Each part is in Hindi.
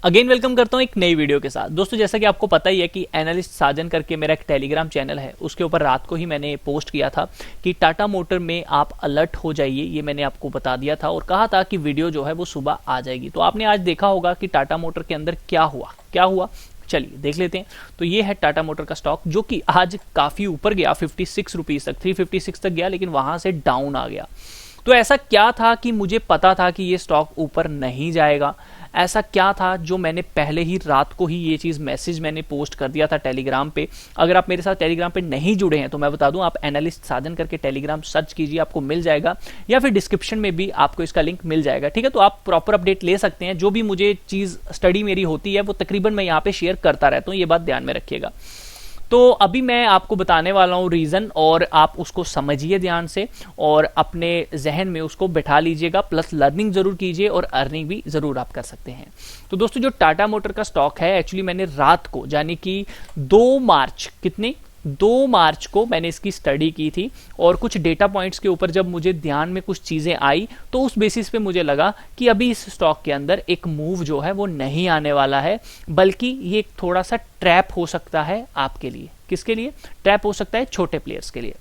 अगेन वेलकम करता हूं एक नई वीडियो के साथ। दोस्तों जैसा कि आपको पता ही है कि एनालिस्ट साजन करके मेरा एक टेलीग्राम चैनल है, उसके ऊपर रात को ही मैंने पोस्ट किया था कि टाटा मोटर में आप अलर्ट हो जाइए। ये मैंने आपको बता दिया था और कहा था कि वीडियो जो है वो सुबह आ जाएगी। तो आपने आज देखा होगा कि टाटा मोटर के अंदर क्या हुआ। चलिए देख लेते हैं। तो ये है टाटा मोटर का स्टॉक जो कि आज काफी ऊपर गया, 56 रुपीज तक, 356 तक गया, लेकिन वहां से डाउन आ गया। तो ऐसा क्या था कि मुझे पता था कि ये स्टॉक ऊपर नहीं जाएगा? ऐसा क्या था जो मैंने पहले ही रात को ही ये चीज़ मैसेज मैंने पोस्ट कर दिया था टेलीग्राम पे। अगर आप मेरे साथ टेलीग्राम पे नहीं जुड़े हैं तो मैं बता दूं, आप एनालिस्ट साजन करके टेलीग्राम सर्च कीजिए, आपको मिल जाएगा, या फिर डिस्क्रिप्शन में भी आपको इसका लिंक मिल जाएगा। ठीक है, तो आप प्रॉपर अपडेट ले सकते हैं। जो भी मुझे चीज़ स्टडी मेरी होती है वो तकरीबन मैं यहाँ पे शेयर करता रहता हूँ, ये बात ध्यान में रखिएगा। तो अभी मैं आपको बताने वाला हूं रीजन, और आप उसको समझिए ध्यान से और अपने जहन में उसको बैठा लीजिएगा। प्लस लर्निंग जरूर कीजिए और अर्निंग भी जरूर आप कर सकते हैं। तो दोस्तों जो टाटा मोटर का स्टॉक है, एक्चुअली मैंने रात को यानी कि 2 मार्च को मैंने इसकी स्टडी की थी, और कुछ डेटा पॉइंट्स के ऊपर जब मुझे ध्यान में कुछ चीजें आई तो उस बेसिस पे मुझे लगा कि अभी इस स्टॉक के अंदर एक मूव जो है वो नहीं आने वाला है, बल्कि ये थोड़ा सा ट्रैप हो सकता है आपके लिए। किसके लिए ट्रैप हो सकता है? छोटे प्लेयर्स के लिए।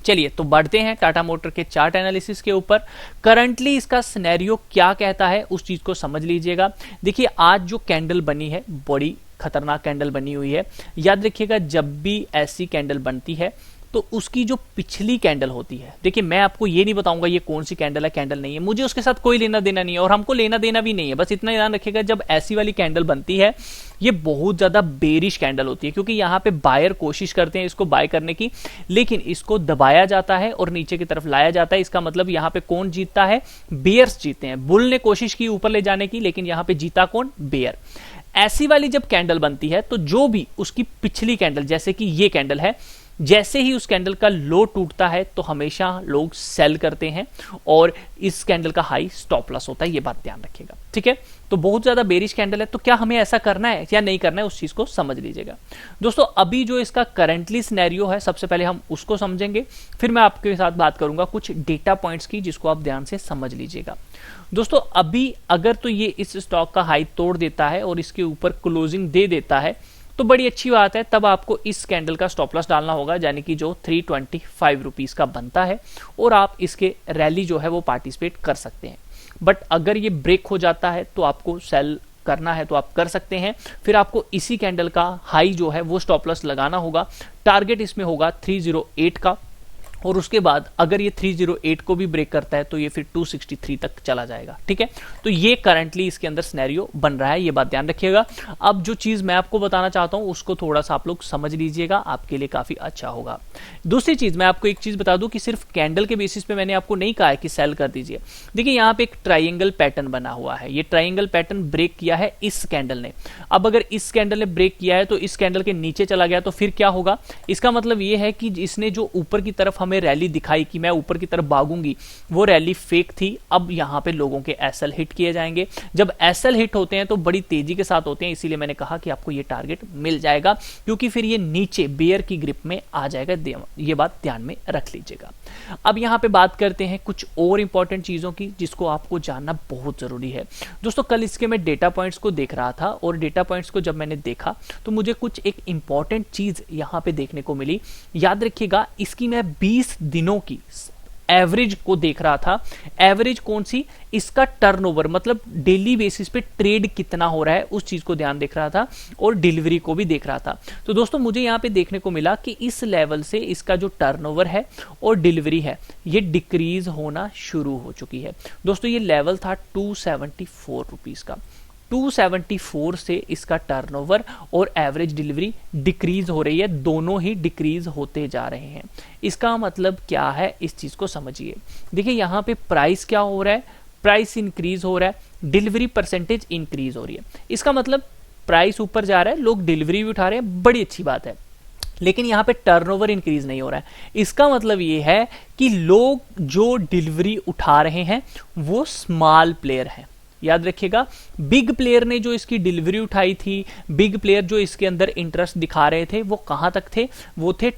चलिए तो बढ़ते हैं टाटा मोटर के चार्ट एनालिसिस के ऊपर। करंटली इसका सिनेरियो क्या कहता है उस चीज को समझ लीजिएगा। देखिए आज जो कैंडल बनी है, बड़ी खतरनाक कैंडल बनी हुई है। याद रखिएगा जब भी ऐसी कैंडल बनती है तो उसकी जो पिछली कैंडल होती है, देखिए मैं आपको ये नहीं बताऊंगा ये कौन सी कैंडल है, कैंडल नहीं है, मुझे उसके साथ कोई लेना देना नहीं है और हमको लेना देना भी नहीं है। बस इतना ध्यान रखिएगा, जब ऐसी वाली कैंडल बनती है ये बहुत ज्यादा बेरिश कैंडल होती है, क्योंकि यहाँ पे बायर कोशिश करते हैं इसको बाय करने की, लेकिन इसको दबाया जाता है और नीचे की तरफ लाया जाता है। इसका मतलब यहाँ पे कौन जीतता है? बेयर्स जीतते हैं। बुल ने कोशिश की ऊपर ले जाने की, लेकिन यहाँ पे जीता कौन? बेयर। ऐसी वाली जब कैंडल बनती है तो जो भी उसकी पिछली कैंडल, जैसे कि ये कैंडल है, जैसे ही उस कैंडल का लो टूटता है तो हमेशा लोग सेल करते हैं और इस कैंडल का हाई स्टॉप लॉस होता है। ये बात ध्यान रखिएगा, ठीक है। तो बहुत ज्यादा बेरिश कैंडल है, तो क्या हमें ऐसा करना है या नहीं करना है उस चीज को समझ लीजिएगा। दोस्तों अभी जो इसका करंटली सिनेरियो है, सबसे पहले हम उसको समझेंगे, फिर मैं आपके साथ बात करूंगा कुछ डेटा पॉइंट्स की, जिसको आप ध्यान से समझ लीजिएगा। दोस्तों अभी अगर तो ये इस स्टॉक का हाई तोड़ देता है और इसके ऊपर क्लोजिंग दे देता है तो बड़ी अच्छी बात है। तब आपको इस कैंडल का स्टॉप लॉस डालना होगा, यानी कि जो 325 रुपीज का बनता है, और आप इसके रैली जो है वो पार्टिसिपेट कर सकते हैं। बट अगर ये ब्रेक हो जाता है तो आपको सेल करना है तो आप कर सकते हैं। फिर आपको इसी कैंडल का हाई जो है वो स्टॉप लॉस लगाना होगा। टारगेट इसमें होगा 308 का, और उसके बाद अगर ये 308 को भी ब्रेक करता है तो ये फिर 263 तक चला जाएगा। ठीक है, तो ये करंटली इसके अंदर सिनेरियो बन रहा है, ये बात ध्यान रखिएगा। अब जो चीज मैं आपको बताना चाहता हूं उसको थोड़ा सा आप लोग समझ लीजिएगा, आपके लिए काफी अच्छा होगा। दूसरी चीज मैं आपको एक चीज बता दूं कि सिर्फ कैंडल के बेसिस पे मैंने आपको नहीं कहा है कि सेल कर दीजिए। देखिए यहाँ पे एक ट्राइंगल पैटर्न बना हुआ है, ये ट्राइंगल पैटर्न ब्रेक किया है इस कैंडल ने। अब अगर इस कैंडल ने ब्रेक किया है तो इस कैंडल के नीचे चला गया तो फिर क्या होगा? इसका मतलब ये है कि इसने जो ऊपर की तरफ हमें रैली दिखाई कि मैं ऊपर की तरफ भागूंगी, वो रैली फेक थी। अब यहां पे लोगों के एसएल हिट किए जाएंगे। जब एसएल हिट होते हैं तो बड़ी तेजी के साथ होते हैं, इसीलिए मैंने कहा कि आपको ये टारगेट मिल जाएगा, क्योंकि फिर ये नीचे बेयर की ग्रिप में आ जाएगा। ये बात ध्यान में रख लीजिएगा। अब यहां पे बात करते हैं कुछ और इंपॉर्टेंट चीजों की, जिसको आपको जानना बहुत जरूरी है। दोस्तों कल इसके मैं डेटा पॉइंट्स को देख रहा था, और डेटा पॉइंट्स को जब मैंने देखा तो मुझे कुछ एक इंपॉर्टेंट चीज यहां पे देखने को मिली। याद रखिएगा, इसकी मैं 20 दिनों की एवरेज को देख रहा था। एवरेज कौन सी? इसका टर्नओवर, मतलब डेली बेसिस पे ट्रेड कितना हो रहा है उस चीज को ध्यान देख रहा था, और डिलीवरी को भी देख रहा था। तो दोस्तों मुझे यहां पे देखने को मिला कि इस लेवल से इसका जो टर्नओवर है और डिलीवरी है ये डिक्रीज होना शुरू हो चुकी है। दोस्तों ये लेवल था 274 रुपीज का। 274 से इसका टर्नओवर और एवरेज डिलीवरी डिक्रीज हो रही है, दोनों ही डिक्रीज होते जा रहे हैं। इसका मतलब क्या है, इस चीज को समझिए। देखिए यहां पे प्राइस क्या हो रहा है? प्राइस इंक्रीज हो रहा है, डिलीवरी परसेंटेज इंक्रीज हो रही है। इसका मतलब प्राइस ऊपर जा रहा है, लोग डिलीवरी भी उठा रहे हैं, बड़ी अच्छी बात है। लेकिन यहां पे टर्नओवर इंक्रीज नहीं हो रहा है। इसका मतलब ये है कि लोग जो डिलीवरी उठा रहे हैं वो स्मॉल प्लेयर हैं। याद रखिएगा, बिग प्लेयर ने जो इसकी डिलीवरी उठाई थी, बिग प्लेयर जो इसके अंदर इंटरेस्ट दिखा रहे थे, वो कहां तक थे? वो थे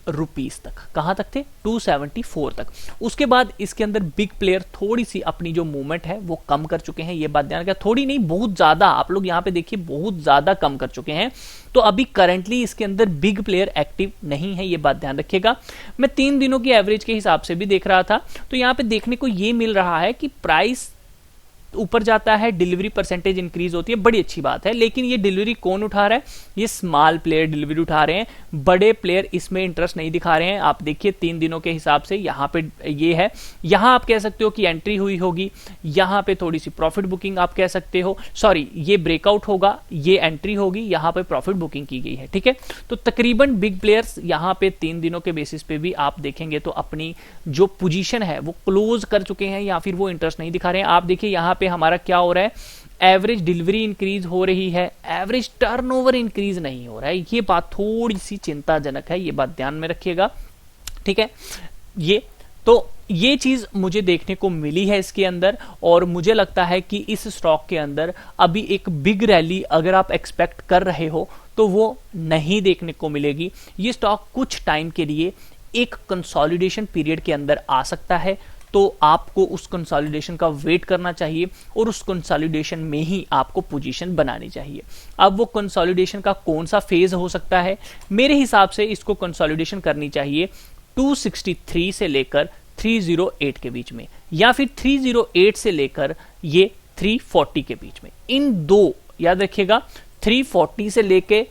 रुपीस तक। कहां तक थे? 274 तक। उसके बाद इसके अंदर बिग प्लेयर थोड़ी सी अपनी जो मूवमेंट है वो कम कर चुके हैं, ये बात ध्यान रखिएगा। थोड़ी नहीं, बहुत ज्यादा, आप लोग यहां पे देखिए बहुत ज्यादा कम कर चुके हैं। तो अभी करंटली इसके अंदर बिग प्लेयर एक्टिव नहीं है, ये बात ध्यान रखिएगा। मैं 3 दिनों की एवरेज के हिसाब से भी देख रहा था, तो यहां पे देखने को ये मिल रहा है कि प्राइस ऊपर जाता है, डिलीवरी परसेंटेज इंक्रीज होती है, बड़ी अच्छी बात है। लेकिन ये डिलीवरी कौन उठा रहा है? ये स्मॉल प्लेयर डिलीवरी उठा रहे हैं, बड़े प्लेयर इसमें इंटरेस्ट नहीं दिखा रहे हैं। आप देखिए 3 दिनों के हिसाब से यहाँ पे ये है, यहाँ आप कह सकते हो कि एंट्री हुई होगी, यहाँ पे थोड़ी सी प्रॉफिट बुकिंग आप कह सकते हो, सॉरी ये ब्रेकआउट होगा, ये एंट्री होगी, यहाँ पे प्रॉफिट बुकिंग की गई है, ठीक है। तो तकरीबन बिग प्लेयर्स यहाँ पे 3 दिनों के बेसिस पे भी आप देखेंगे तो अपनी जो पोजीशन है वो क्लोज कर चुके हैं या फिर वो इंटरेस्ट नहीं दिखा रहे हैं। आप देखिए यहाँ पे हमारा क्या हो रहा है, एवरेज डिलीवरी इंक्रीज हो रही है, एवरेज टर्नओवर इंक्रीज नहीं हो रहा है। ये बात थोड़ी सी चिंताजनक है, ये बात ध्यान में रखिएगा, ठीक है। ये चीज मुझे देखने को मिली है इसके अंदर, और मुझे लगता है कि इस स्टॉक के अंदर अभी एक बिग रैली अगर आप एक्सपेक्ट कर रहे हो तो वो नहीं देखने को मिलेगी। ये स्टॉक कुछ टाइम के लिए एक कंसोलिडेशन पीरियड के अंदर आ सकता है, तो आपको उस कंसोलिडेशन का वेट करना चाहिए और उस कंसोलिडेशन में ही आपको पोजीशन बनानी चाहिए। अब वो कंसोलिडेशन का कौन सा फेज हो सकता है? मेरे हिसाब से इसको कंसोलिडेशन करनी चाहिए 263 से लेकर 308 के बीच में, या फिर 308 से लेकर ये 340 के बीच में। इन दो, याद रखिएगा, 340 से लेके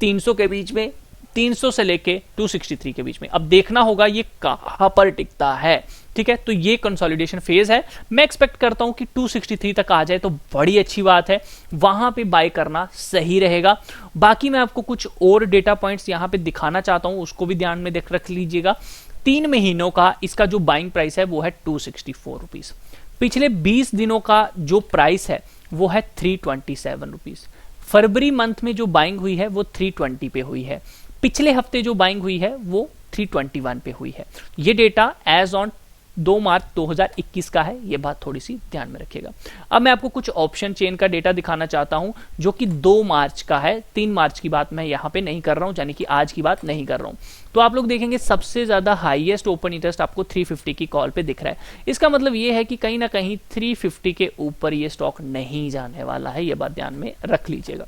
300 के बीच में, 300 से लेके 263 के बीच में। अब देखना होगा ये कहां पर टिकता है, ठीक है। तो ये कंसोलिडेशन फेज है, मैं एक्सपेक्ट करता हूं कि 263 तक आ जाए तो बड़ी अच्छी बात है, वहां पे बाय करना सही रहेगा। बाकी मैं आपको कुछ और डेटा पॉइंट्स यहां पे दिखाना चाहता हूं, उसको भी ध्यान में रख लीजिएगा। 3 महीनों का इसका जो बाइंग प्राइस है वो है 264 रुपीज। पिछले 20 दिनों का जो प्राइस है वो है 327 रुपीज। फरवरी मंथ में जो बाइंग हुई है वो 320 पे हुई है, पिछले हफ्ते जो बाइंग हुई है वो 321 पे हुई है। ये डेटा एज ऑन 2 मार्च 2021 का है, ये बात थोड़ी सी ध्यान में रखिएगा। अब मैं आपको कुछ ऑप्शन चेन का डेटा दिखाना चाहता हूं जो कि 2 मार्च का है, 3 मार्च की बात मैं यहां पे नहीं कर रहा हूं, यानी कि आज की बात नहीं कर रहा हूं। तो आप लोग देखेंगे सबसे ज्यादा हाईएस्ट ओपन इंटरेस्ट आपको 350 की कॉल पे दिख रहा है। इसका मतलब ये है कि कहीं ना कहीं 350 के ऊपर ये स्टॉक नहीं जाने वाला है, ये बात ध्यान में रख लीजिएगा।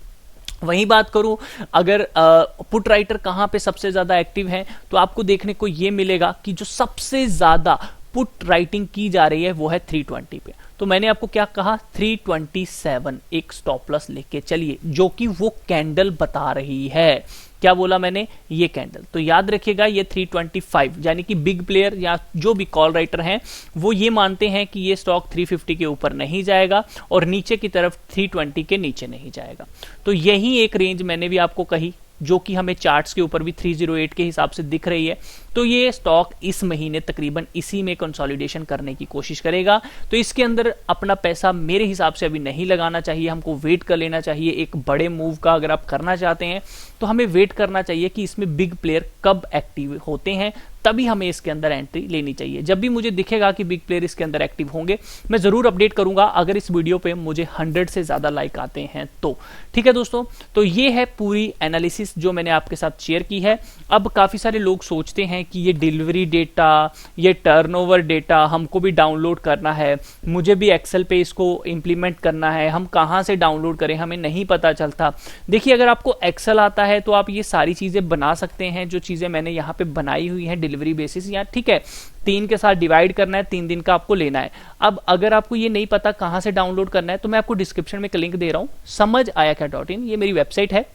वहीं बात करूं अगर पुट राइटर कहां पे सबसे ज्यादा एक्टिव हैं, तो आपको देखने को यह मिलेगा कि जो सबसे ज्यादा पुट राइटिंग की जा रही है वो है 320 पे। तो मैंने आपको क्या कहा, 327 एक स्टॉप लॉस लेके चलिए, जो कि वो कैंडल बता रही है। क्या बोला मैंने? ये कैंडल। तो याद रखिएगा ये 325, यानी कि बिग प्लेयर या जो भी कॉल राइटर हैं वो ये मानते हैं कि ये स्टॉक 350 के ऊपर नहीं जाएगा और नीचे की तरफ 320 के नीचे नहीं जाएगा। तो यही एक रेंज मैंने भी आपको कही, जो कि हमें चार्ट्स के ऊपर भी 308 के हिसाब से दिख रही है। तो ये स्टॉक इस महीने तकरीबन इसी में कंसोलिडेशन करने की कोशिश करेगा। तो इसके अंदर अपना पैसा मेरे हिसाब से अभी नहीं लगाना चाहिए, हमको वेट कर लेना चाहिए। एक बड़े मूव का अगर आप करना चाहते हैं तो हमें वेट करना चाहिए कि इसमें बिग प्लेयर कब एक्टिव होते हैं, तभी हमें इसके अंदर एंट्री लेनी चाहिए। जब भी मुझे दिखेगा कि बिग प्लेयर इसके अंदर एक्टिव होंगे मैं जरूर अपडेट करूंगा, अगर इस वीडियो पे मुझे 100 से ज्यादा लाइक आते हैं तो। ठीक है दोस्तों, तो ये है पूरी एनालिसिस जो मैंने आपके साथ शेयर की है। अब काफी सारे लोग सोचते हैं कि ये डिलीवरी डेटा, ये टर्नओवर डेटा हमको भी डाउनलोड करना है, मुझे भी एक्सेल पे इसको इंप्लीमेंट करना है, हम कहां से डाउनलोड करें हमें नहीं पता चलता। देखिए अगर आपको एक्सेल आता है तो आप ये सारी चीजें बना सकते हैं, जो चीजें मैंने यहाँ पे बनाई हुई है डिलीवरी बेसिस, या ठीक है 3 के साथ डिवाइड करना है, 3 दिन का आपको लेना है। अब अगर आपको ये नहीं पता कहां से डाउनलोड करना है तो मैं आपको डिस्क्रिप्शन में एक लिंक दे रहा हूं, समझ आया क्या.in, ये मेरी वेबसाइट है।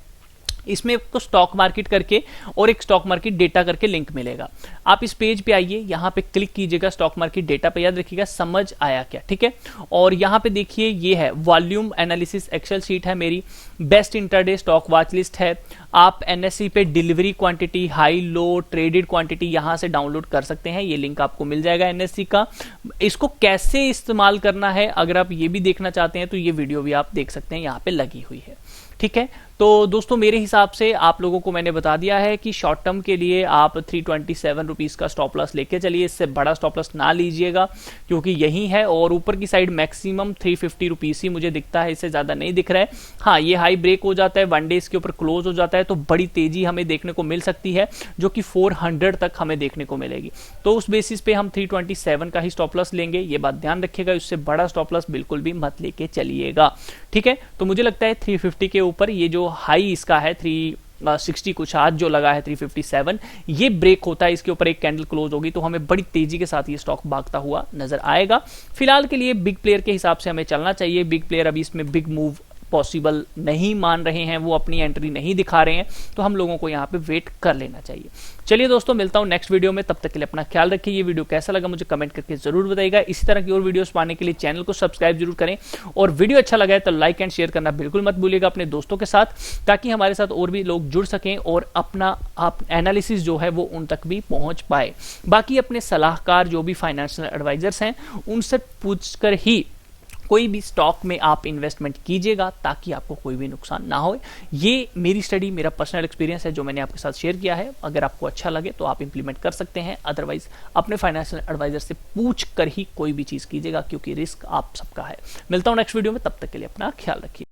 इसमें आपको स्टॉक मार्केट करके और एक स्टॉक मार्केट डेटा करके लिंक मिलेगा। आप इस पेज पे आइए, यहाँ पे क्लिक कीजिएगा स्टॉक मार्केट डेटा पे, याद रखिएगा समझ आया क्या, ठीक है। और यहाँ पे देखिए ये है वॉल्यूम एनालिसिस एक्सेल शीट है मेरी, best intraday stock watch list है। आप एनएससी पे delivery quantity, high low traded quantity यहाँ से डाउनलोड कर सकते हैं, ये लिंक आपको मिल जाएगा एनएससी का। इसको कैसे इस्तेमाल करना है अगर आप ये भी देखना चाहते हैं तो ये वीडियो भी आप देख सकते हैं, यहाँ पे लगी हुई है, ठीक है। तो दोस्तों मेरे हिसाब से आप लोगों को मैंने बता दिया है कि शॉर्ट टर्म के लिए आप 327 रुपीज़ का स्टॉप लॉस लेके चलिए, इससे बड़ा स्टॉप लॉस ना लीजिएगा क्योंकि यही है, और ऊपर की साइड मैक्सिमम 350 रुपीज़ ही मुझे दिखता है, इससे ज़्यादा नहीं दिख रहा है। हाँ, ये हाई ब्रेक हो जाता है, वन डे इसके ऊपर क्लोज हो जाता है तो बड़ी तेजी हमें देखने को मिल सकती है, जो कि 400 तक हमें देखने को मिलेगी। तो उस बेसिस पे हम 327 का ही स्टॉप लॉस लेंगे, ये बात ध्यान रखिएगा, इससे बड़ा स्टॉप लॉस बिल्कुल भी मत लेके चलिएगा, ठीक है। तो मुझे लगता है 350 के ऊपर ये जो हाई इसका है 360 कुछ आज जो लगा है 357, ये ब्रेक होता है, इसके ऊपर एक कैंडल क्लोज होगी तो हमें बड़ी तेजी के साथ ये स्टॉक भागता हुआ नजर आएगा। फिलहाल के लिए बिग प्लेयर के हिसाब से हमें चलना चाहिए, बिग प्लेयर अभी इसमें बिग मूव पॉसिबल नहीं मान रहे हैं, वो अपनी एंट्री नहीं दिखा रहे हैं, तो हम लोगों को यहाँ पे वेट कर लेना चाहिए। चलिए दोस्तों, मिलता हूँ नेक्स्ट वीडियो में, तब तक के लिए अपना ख्याल रखिए। ये वीडियो कैसा लगा मुझे कमेंट करके जरूर बताइएगा। इसी तरह की और वीडियोस पाने के लिए चैनल को सब्सक्राइब जरूर करें, और वीडियो अच्छा लगा है तो लाइक एंड शेयर करना बिल्कुल मत भूलिएगा अपने दोस्तों के साथ, ताकि हमारे साथ और भी लोग जुड़ सकें और अपना एनालिसिस जो है वो उन तक भी पहुंच पाए। बाकी अपने सलाहकार जो भी फाइनेंशियल एडवाइजर्स हैं उनसे पूछकर ही कोई भी स्टॉक में आप इन्वेस्टमेंट कीजिएगा, ताकि आपको कोई भी नुकसान ना हो। ये मेरी स्टडी, मेरा पर्सनल एक्सपीरियंस है जो मैंने आपके साथ शेयर किया है। अगर आपको अच्छा लगे तो आप इंप्लीमेंट कर सकते हैं, अदरवाइज अपने फाइनेंशियल एडवाइजर से पूछ कर ही कोई भी चीज़ कीजिएगा, क्योंकि रिस्क आप सबका है। मिलता हूं नेक्स्ट वीडियो में, तब तक के लिए अपना ख्याल रखिए।